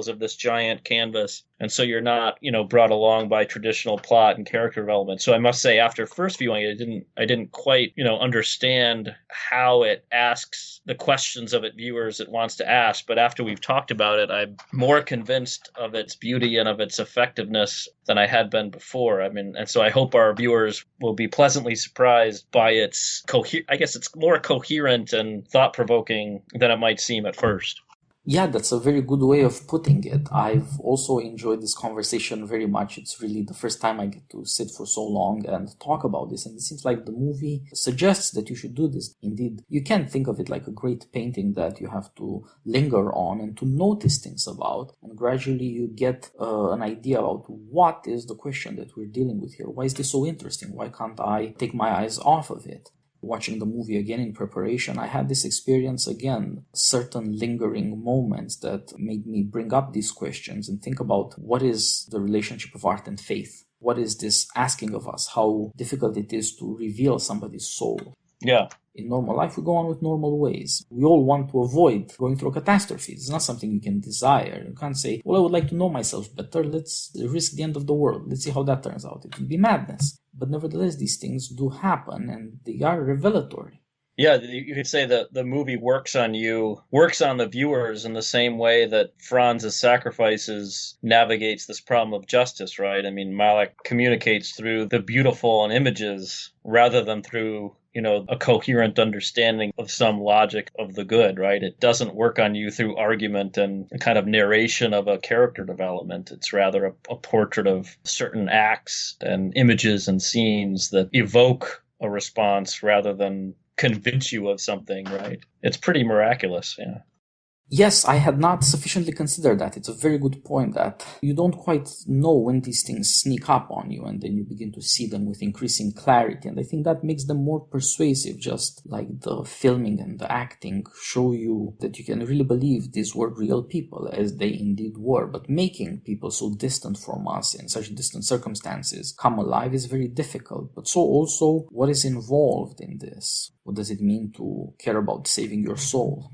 of this giant canvas. And so you're not, brought along by traditional plot and character development. So I must say, after first viewing it, I didn't quite, understand how it asks the questions of its viewers it wants to ask. But after we've talked about it, I'm more convinced of its beauty and of its effectiveness than I had been before. And so I hope our viewers will be pleasantly surprised by its I guess it's more coherent and thought-provoking than it might seem at first. Yeah, that's a very good way of putting it. I've also enjoyed this conversation very much. It's really the first time I get to sit for so long and talk about this. And it seems like the movie suggests that you should do this. Indeed, you can think of it like a great painting that you have to linger on and to notice things about. And gradually you get an idea about what is the question that we're dealing with here. Why is this so interesting? Why can't I take my eyes off of it? Watching the movie again in preparation, I had this experience again, certain lingering moments that made me bring up these questions and think about what is the relationship of art and faith? What is this asking of us? How difficult it is to reveal somebody's soul? Yeah. In normal life, we go on with normal ways. We all want to avoid going through a catastrophe. It's not something you can desire. You can't say, well, I would like to know myself better. Let's risk the end of the world. Let's see how that turns out. It would be madness. But nevertheless, these things do happen, and they are revelatory. Yeah, you could say that the movie works on the viewers in the same way that Franz's Sacrifices navigates this problem of justice, right? I mean, Malik communicates through the beautiful and images rather than through, a coherent understanding of some logic of the good, right? It doesn't work on you through argument and a kind of narration of a character development. It's rather a portrait of certain acts and images and scenes that evoke a response rather than convince you of something, right? It's pretty miraculous, yeah. Yes, I had not sufficiently considered that. It's a very good point that you don't quite know when these things sneak up on you, and then you begin to see them with increasing clarity. And I think that makes them more persuasive, just like the filming and the acting show you that you can really believe these were real people, as they indeed were. But making people so distant from us in such distant circumstances come alive is very difficult. But so also, what is involved in this? What does it mean to care about saving your soul?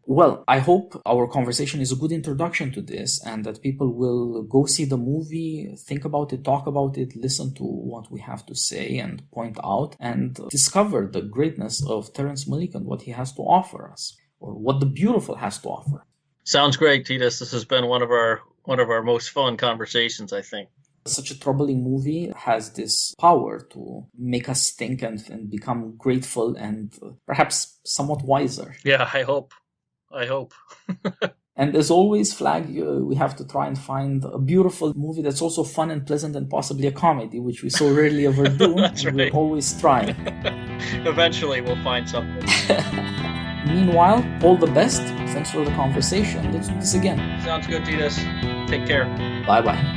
Well, I hope our conversation is a good introduction to this and that people will go see the movie, think about it, talk about it, listen to what we have to say and point out and discover the greatness of Terrence Malick and what he has to offer us, or what the beautiful has to offer. Sounds great, Titus. This has been one of our most fun conversations, I think. Such a troubling movie has this power to make us think and become grateful and perhaps somewhat wiser. Yeah, I hope. And as always, Flag, we have to try and find a beautiful movie that's also fun and pleasant and possibly a comedy, which we so rarely ever do. That's right. We'll always try. Eventually, we'll find something. Meanwhile, all the best. Thanks for the conversation. Let's do this again. Sounds good, Titus. Take care. Bye-bye.